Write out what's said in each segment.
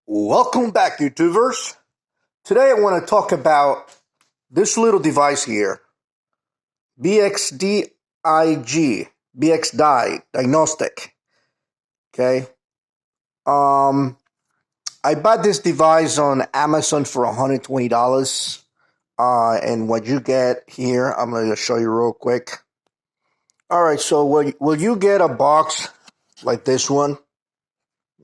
Welcome back, YouTubers. Today I want to talk about this little device here, Vxdiag, Diagnostic. Okay. Um, I bought this device on Amazon for $120. And what you get here, I'm going to show you real quick. All right, so will you get a box like this one?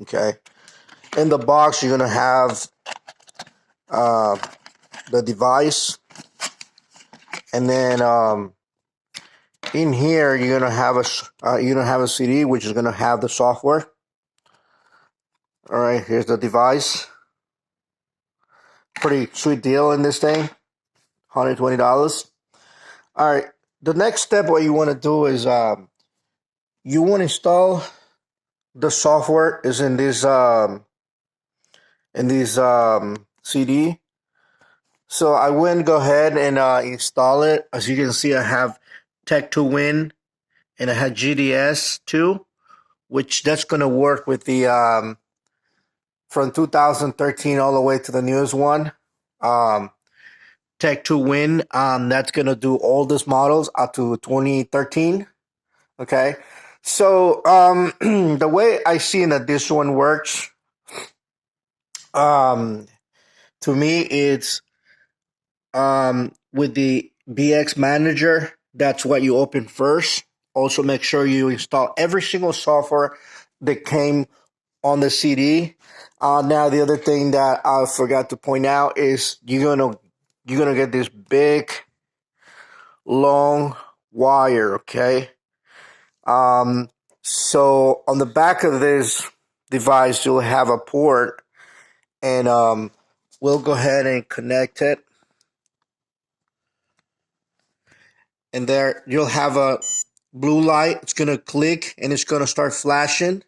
Okay. In the box, you're going to have the device, and then in here you're gonna have a CD which is gonna have the software. All right, here's the device. Pretty sweet deal in this thing, $120. All right, the next step what you want to do is you want to install the software is in this CD. So I went go ahead and install it. As you can see, I have Tech to Win and I had GDS too, which that's going to work with the from 2013 all the way to the newest one, Tech to Win. That's going to do all these models up to 2013. Okay, so the way I see that this one works, to me, it's with the BX Manager. That's what you open first. Also, make sure you install every single software that came on the CD. Now, the other thing that I forgot to point out is you're gonna get this big, long wire. Okay. So on the back of this device, you'll have a port, and we'll go ahead and connect it. And there you'll have a blue light. It's gonna click and it's gonna start flashing.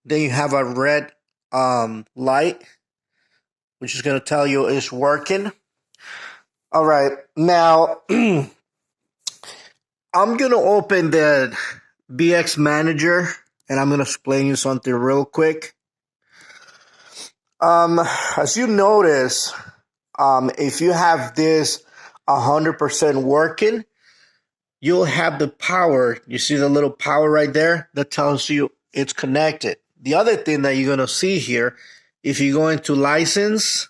Then you have a red light, which is gonna tell you it's working. All right, now I'm gonna open the BX Manager and I'm gonna explain you something real quick. As you notice, if you have this 100% working, you'll have the power. You see the little power right there that tells you it's connected. The other thing that you're gonna see here, if you go into license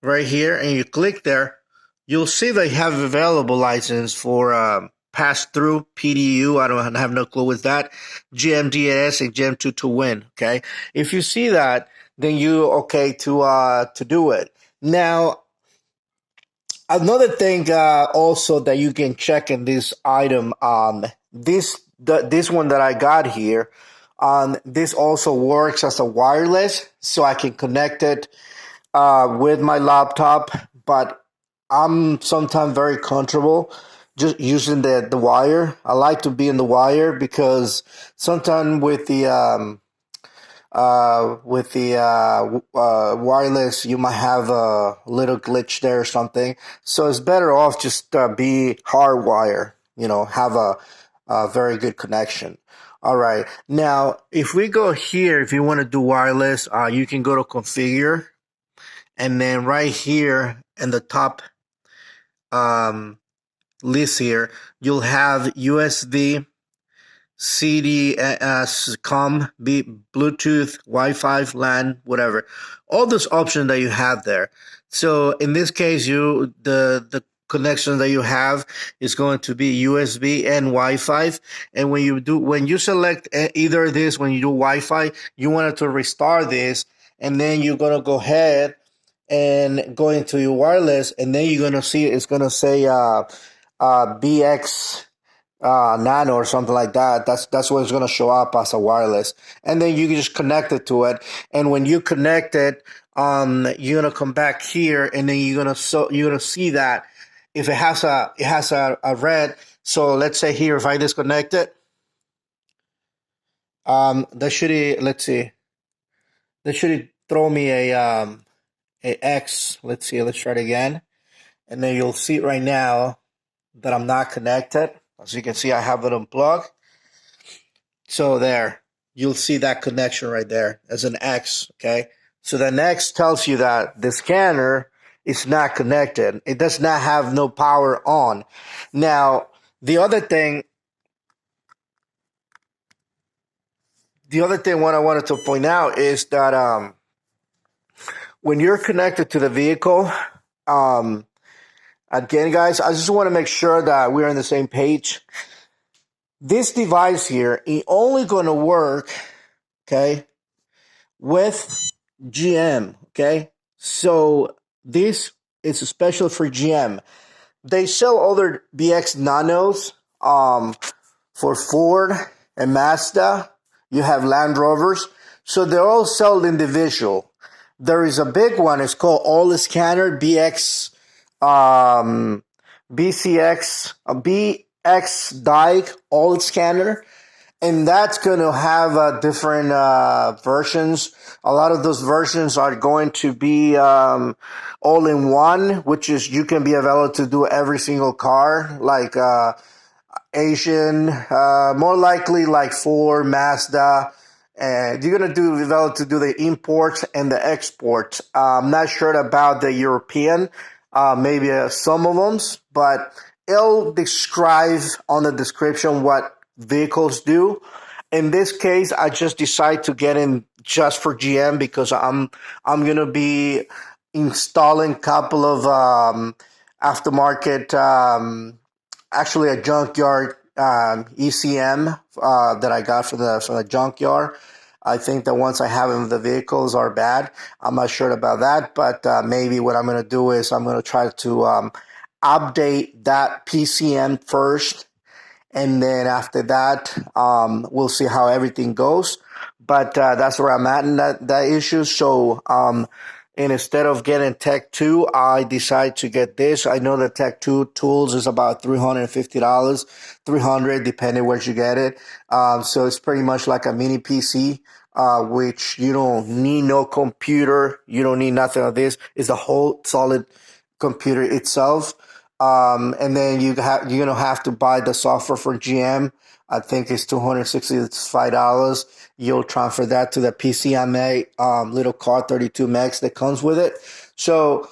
right here and you click there, you'll see they have available license for pass-through PDU. I have no clue with that. GMDS and GM2 to win. Okay, if you see that, then you okay to do it. Now, another thing also that you can check in this item, this one that I got here, this also works as a wireless, so I can connect it with my laptop, but I'm sometimes very comfortable just using the wire. I like to be in the wire because sometimes with the wireless, you might have a little glitch there or something. So it's better off just be hardwire. Have a very good connection. All right. Now, if we go here, if you want to do wireless, you can go to configure. And then right here in the top list here, you'll have USB, CD, COM, Bluetooth, Wi-Fi, LAN, whatever. All those options that you have there. So in this case, the connection that you have is going to be USB and Wi-Fi. And when you select either of this, when you do Wi-Fi, you want to restart this, and then you're gonna go ahead and go into your wireless, and then you're gonna see it's gonna say BX nano or something like that. That's what it's gonna show up as a wireless, and then you can just connect it to it. And when you connect it, you're gonna come back here, and then you're gonna see that if it has a red. So let's say here, if I disconnect it, that should let's see, that should throw me a X. Let's see, let's try it again. And then you'll see right now that I'm not connected. As you can see, I have it unplugged. So there. you'll see that connection right there as an X, okay? So the X tells you that the scanner is not connected. It does not have no power on. Now, the other thing what I wanted to point out is that when you're connected to the vehicle, again, guys, I just want to make sure that we're on the same page. This device here is only going to work, okay, with GM, okay? So this is special for GM. They sell other BX Nanos for Ford and Mazda. You have Land Rovers. So they're all sold individual. There is a big one. It's called All Scanner BX BCX Vxdiag All Scanner. And that's going to have different versions. A lot of those versions are going to be all in one, which is you can be available to do every single car, like Asian, more likely like Ford, Mazda. And you're going to be able to do the import and the export. I'm not sure about the European, maybe some of them, but it'll describe on the description what vehicles do. In this case, I just decided to get in just for GM because I'm gonna be installing a couple of aftermarket, actually a junkyard ECM that I got from the junkyard. I think the ones I have in the vehicles are bad. I'm not sure about that, but maybe what I'm gonna do is I'm gonna try to update that PCM first, and then after that, we'll see how everything goes. But that's where I'm at in that issue. So, and instead of getting Tech 2, I decided to get this. I know the Tech 2 tools is about $350, $300 depending where you get it. So it's pretty much like a mini PC, which you don't need no computer. You don't need nothing of this. It's a whole solid computer itself. And then you're gonna have to buy the software for GM. I think it's $265. You'll transfer that to the PCMA little card 32 megs that comes with it. So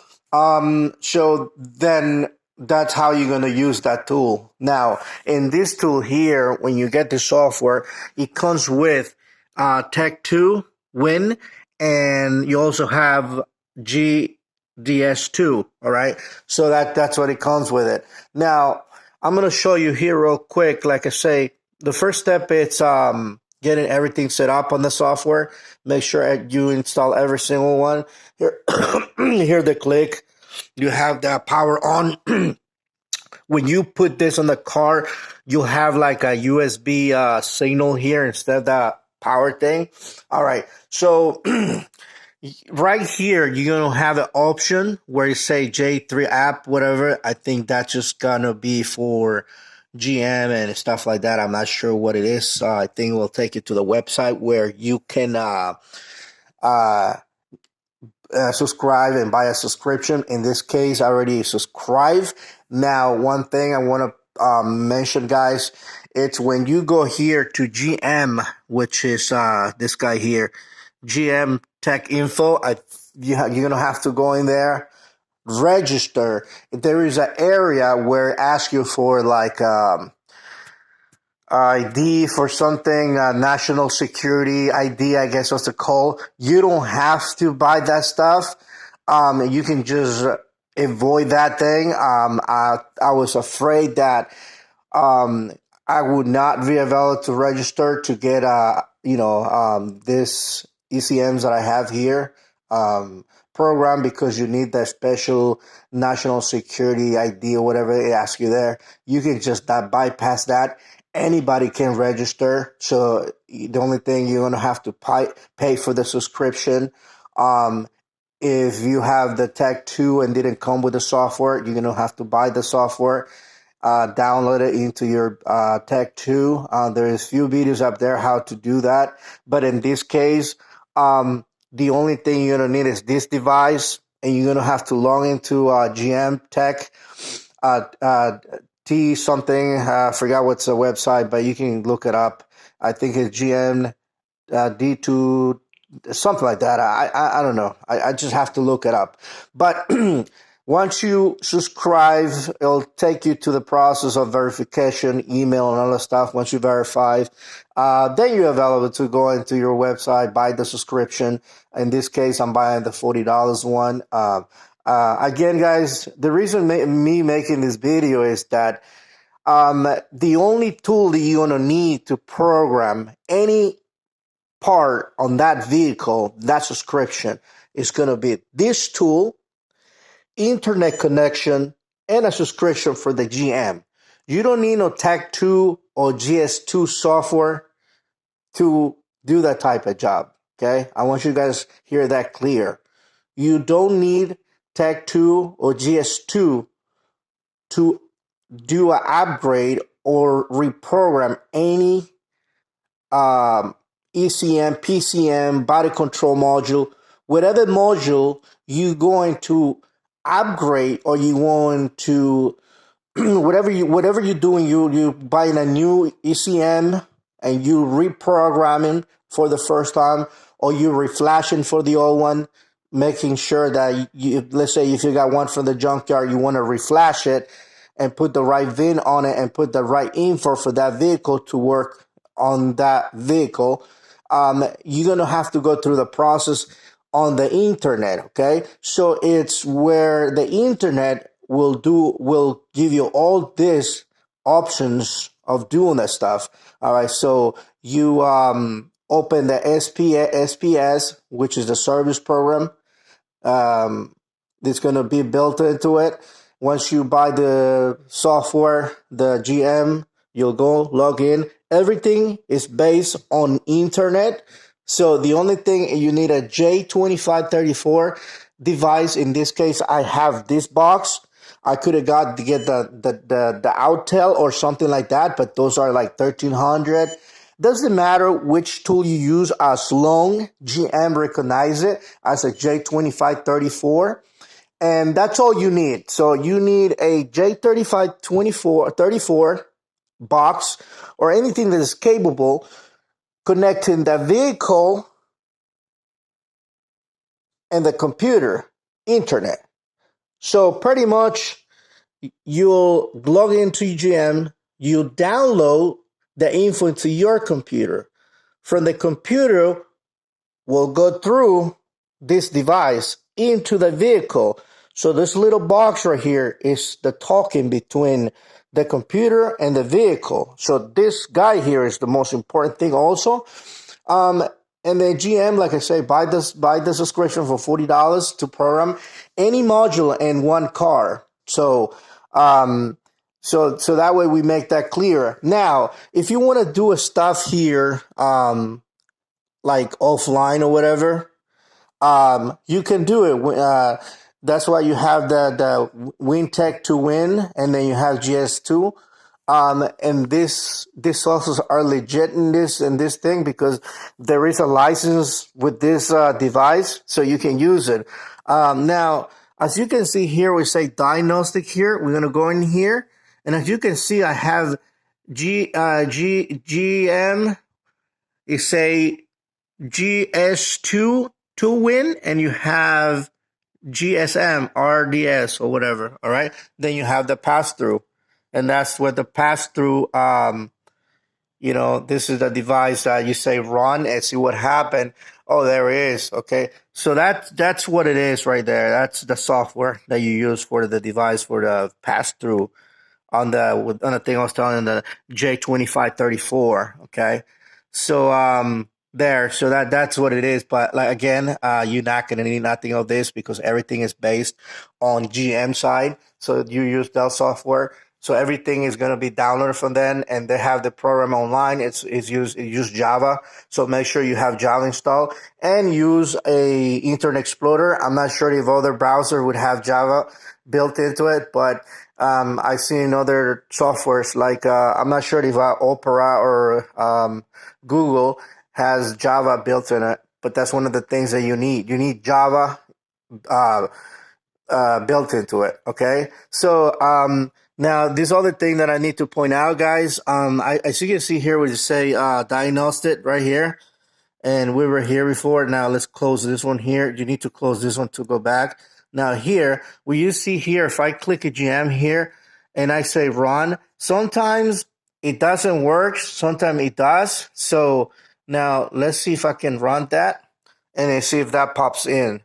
then that's how you're gonna use that tool. Now, in this tool here, when you get the software, it comes with Tech 2 Win, and you also have GDS2, all right? So that's what it comes with it. Now, I'm going to show you here real quick. Like I say, the first step is getting everything set up on the software. Make sure you install every single one. Here, here the click. You have the power on. When you put this on the car, you'll have like a USB signal here instead of the power thing. All right, so right here, you're going to have an option where you say J3 app, whatever. I think that's just going to be for GM and stuff like that. I'm not sure what it is. I think we'll take you to the website where you can subscribe and buy a subscription. In this case, I already subscribed. Now, one thing I want to mention, guys, it's when you go here to GM, which is this guy here, GM Tech Info. You're going to have to go in there, register. There is an area where it asks you for like ID for something, national security ID, I guess what's it called. You don't have to buy that stuff. You can just avoid that thing. I was afraid that I would not be able to register to get this ECMs that I have here program, because you need that special national security ID or whatever they ask you there. You can just not bypass that. Anybody can register. So the only thing you're gonna have to pay for the subscription. If you have the Tech 2 and didn't come with the software, you're gonna have to buy the software. Download it into your Tech 2. There's few videos up there how to do that. But in this case, the only thing you're going to need is this device, and you're going to have to log into GM Tech T something. I forgot what's the website, but you can look it up. I think it's GM D2, something like that. I don't know. I just have to look it up. But once you subscribe, it'll take you to the process of verification, email, and all that stuff. Once you verify, then you're available to go into your website, buy the subscription. In this case, I'm buying the $40 one. Again, guys, the reason me making this video is that the only tool that you're going to need to program any part on that vehicle, that subscription, is going to be this tool, internet connection, and a subscription for the GM. You don't need no Tech 2 or GS2 software to do that type of job. Okay, I want you guys to hear that clear. You don't need Tech 2 or GS2 to do an upgrade or reprogram any ECM, PCM, body control module, whatever module you're going to upgrade or you want to whatever you're doing, you buying a new ECM and you reprogramming for the first time, or you reflashing for the old one, making sure that you, let's say if you got one from the junkyard, you want to reflash it and put the right VIN on it and put the right info for that vehicle to work on that vehicle. You're gonna have to go through the process on the internet. Okay, so it's where the internet will give you all these options of doing that stuff. All right, so you open the SPS, which is the service program. It's going to be built into it. Once you buy the software, the GM, you'll go log in. Everything is based on internet. So the only thing, you need a J2534 device. In this case, I have this box. I could have got to get the Outel or something like that, but those are like 1300. Doesn't matter which tool you use as long GM recognize it as a J2534. And that's all you need. So you need a J3534 box or anything that is capable connecting the vehicle and the computer internet. So pretty much you'll log into GM, you download the info into your computer. From the computer, we'll go through this device into the vehicle. So this little box right here is the talking between the computer and the vehicle. So this guy here is the most important thing also. And then GM, like I say, buy the subscription for $40 to program any module in one car. So that way we make that clear. Now, if you want to do a stuff here, like offline or whatever, you can do it. That's why you have the WinTech to win, and then you have GS2. And these sources are legit in this thing because there is a license with this device, so you can use it. Now, as you can see here, we say Diagnostic here. We're gonna go in here, and as you can see, I have GM. You say GS2 to win, and you have GSM, RDS, or whatever. All right. Then you have the pass through, and that's where the pass through. This is the device that you say run and see what happened. Oh, there it is. Okay. So that's what it is right there. That's the software that you use for the device for the pass through on the thing I was telling you, the J2534. Okay. So so that's what it is. But like again, you're not gonna need nothing of this because everything is based on GM side. So you use Dell software. So everything is gonna be downloaded from them, and they have the program online. It use Java. So make sure you have Java installed and use a Internet Explorer. I'm not sure if other browser would have Java built into it, but I've seen other softwares like I'm not sure if Opera or Google has Java built in it, but that's one of the things that you need. You need Java built into it. Okay, so now this other thing that I need to point out, guys. As you can see here, we just say Diagnostic right here. and we were here before. Now let's close this one here. You need to close this one to go back. Now here, will you see here, if I click a GM here and I say run, sometimes it doesn't work, sometimes it does. So now let's see if I can run that and then see if that pops in.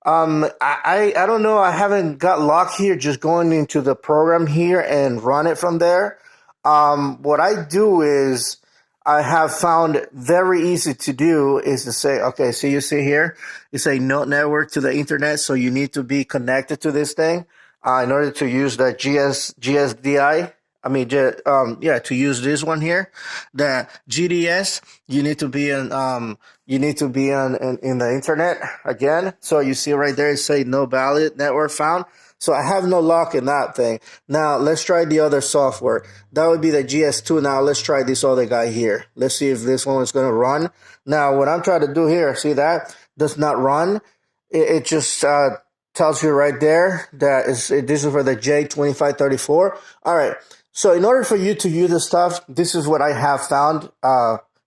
I don't know. I haven't got luck here just going into the program here and run it from there. What I do is I have found very easy to do is to say, okay, so you see here, you say no network to the internet. So you need to be connected to this thing, in order to use the GSDI. To use this one here, the GDS, you need to be in the internet again. So you see right there, it say no valid network found. So I have no luck in that thing. Now let's try the other software. That would be the GS2. Now let's try this other guy here. Let's see if this one is going to run. Now what I'm trying to do here, see that does not run. It just tells you right there that this is for the J2534. All right. So in order for you to use the stuff, this is what I have found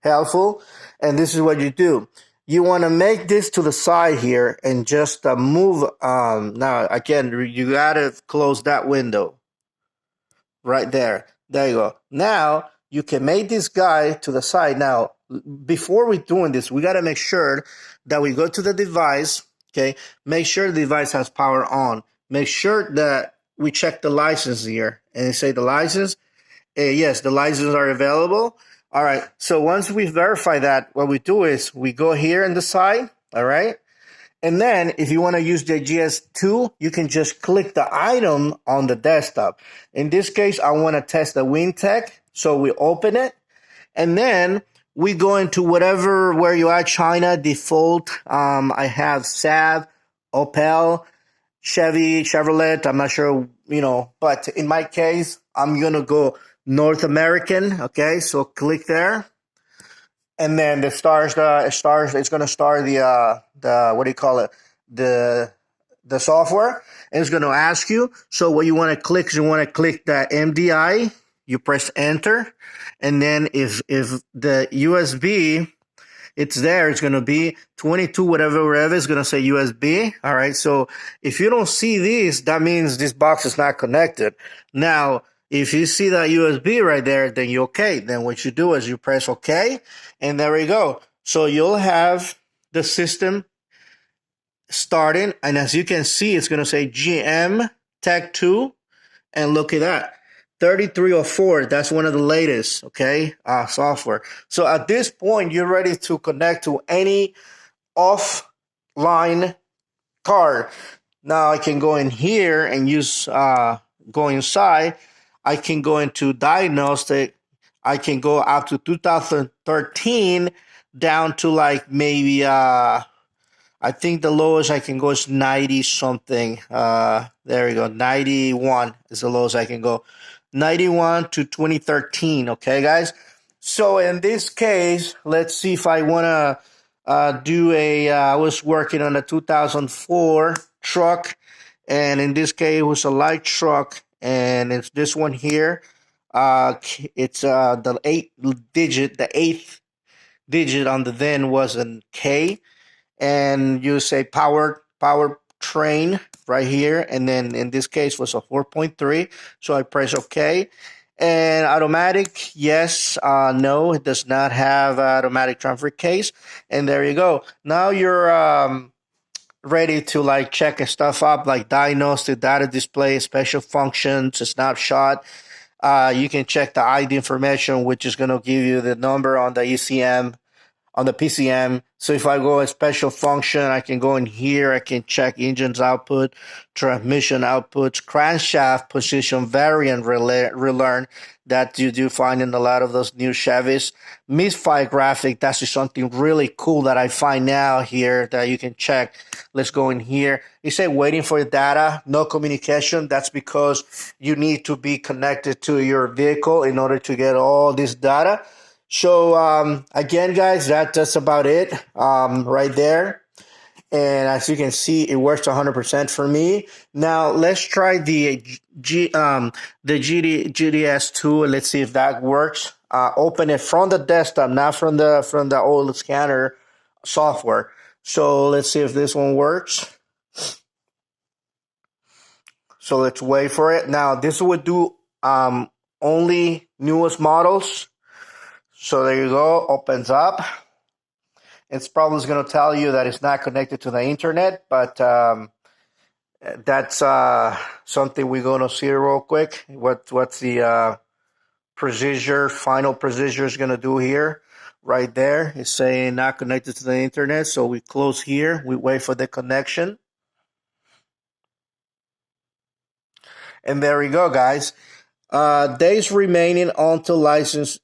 helpful. And this is what you do. You want to make this to the side here and just move. Now, again, you got to close that window right there. There you go. Now, you can make this guy to the side. Now, before we're doing this, we got to make sure that we go to the device. Okay. Make sure the device has power on. Make sure that we check the license here and say the license. Yes, the licenses are available. All right. So once we verify that, what we do is we go here in the side. All right. And then if you want to use the GS2, you can just click the item on the desktop. In this case, I want to test the WinTech. So we open it and then we go into where you are, China, default. I have Saab, Opel, Chevy, Chevrolet. I'm not sure, but in my case, I'm going to go North American. Okay. So click there. And then it's going to start the what do you call it? The software. And it's going to ask you. So what you want to click is you want to click the MDI. You press enter. And then if the USB, it's there, it's going to be 22, whatever it's going to say USB. All right. So if you don't see these, that means this box is not connected. Now, if you see that USB right there, then you're okay. Then what you do is you press OK, and there we go. So you'll have the system starting, and as you can see, it's going to say GM Tech 2, and look at that. 3304, that's one of the latest, software. So at this point, you're ready to connect to any offline card. Now I can go in here and go inside. I can go into Diagnostic. I can go up to 2013 down to like maybe, I think the lowest I can go is 90 something. There we go. 91 is the lowest I can go. 91 to 2013. Okay, guys. So in this case, let's see if I want to do I was working on a 2004 truck. And in this case, it was a light truck. And it's this one here. It's the eighth digit on the VIN was an K. And you say power train right here. And then in this case was a 4.3. So I press OK. And automatic, yes, no, it does not have automatic transfer case. And there you go. Now you're ready to check stuff up like diagnostic, data display, special functions, a snapshot. You can check the ID information, which is going to give you the number on the ECM, on the PCM. So if I go a special function, I can go in here. I can check engines output, transmission outputs, crankshaft position variant relearn that you do find in a lot of those new Chevys. Misfire graphic, that's just something really cool that I find now here that you can check. Let's go in here. You say waiting for data, no communication. That's because you need to be connected to your vehicle in order to get all this data. So again, guys, that's about it right there. And as you can see, it works 100% for me. Now let's try the GDS2. Let's see if that works. open it from the desktop, not from the old scanner software. So let's see if this one works. So let's wait for it. Now this would do only newest models. So there you go, opens up. It's probably going to tell you that it's not connected to the internet, but that's something we're going to see real quick. What's the final procedure is going to do here? Right there, it's saying not connected to the internet. So we close here. We wait for the connection. And there we go, guys. Days remaining until license.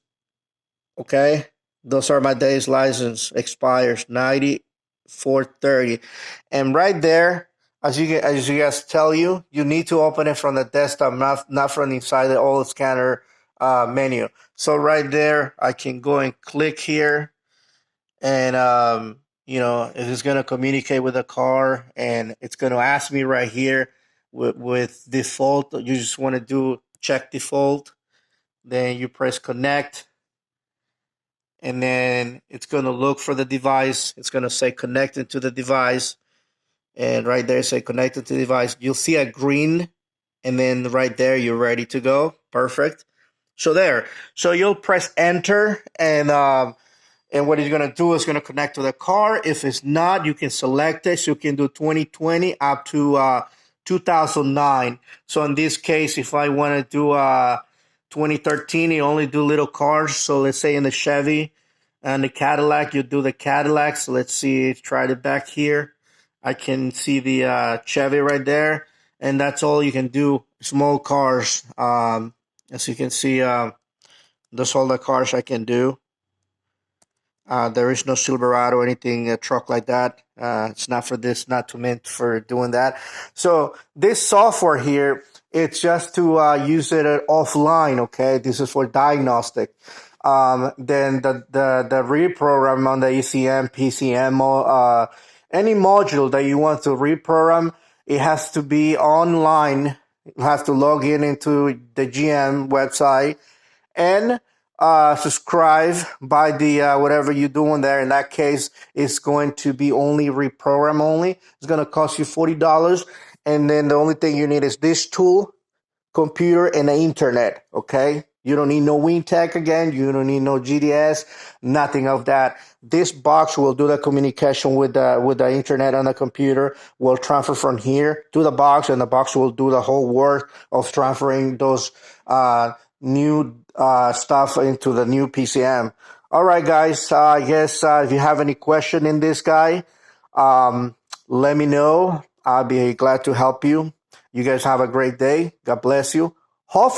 Okay, those are my days. License expires 9430, and right there, as you guys tell you, you need to open it from the desktop, not from inside the old scanner menu. So right there, I can go and click here, and it's going to communicate with the car, and it's going to ask me right here with default. You just want to do check default, then you press connect. And then it's going to look for the device. It's going to say connected to the device. And right there, say connected to the device. You'll see a green. And then right there, you're ready to go. Perfect. So there. So you'll press enter. And what it's going to do is going to connect to the car. If it's not, you can select it. So you can do 2020 up to 2009. So in this case, if I want to do 2013, you only do little cars. So let's say in the Chevy and the Cadillac, you do the Cadillac. So let's see, try it back here. I can see the Chevy right there. And that's all you can do, small cars. As you can see, that's all the cars I can do. There is no Silverado or anything, a truck like that. It's not for this, not meant for doing that. So this software here, it's just to use it offline, okay? This is for diagnostic. Then the reprogram on the ECM, PCM, any module that you want to reprogram, it has to be online. You have to log in into the GM website and subscribe by the whatever you're doing there. In that case, it's going to be only reprogram only. It's going to cost you $40. And then the only thing you need is this tool, computer, and the internet, okay? You don't need no WinTech again. You don't need no GDS, nothing of that. This box will do the communication with the internet on the computer. Will transfer from here to the box, and the box will do the whole work of transferring those new stuff into the new PCM. All right, guys. I guess if you have any question in this guy, let me know. I'll be glad to help you. You guys have a great day. God bless you. Hopefully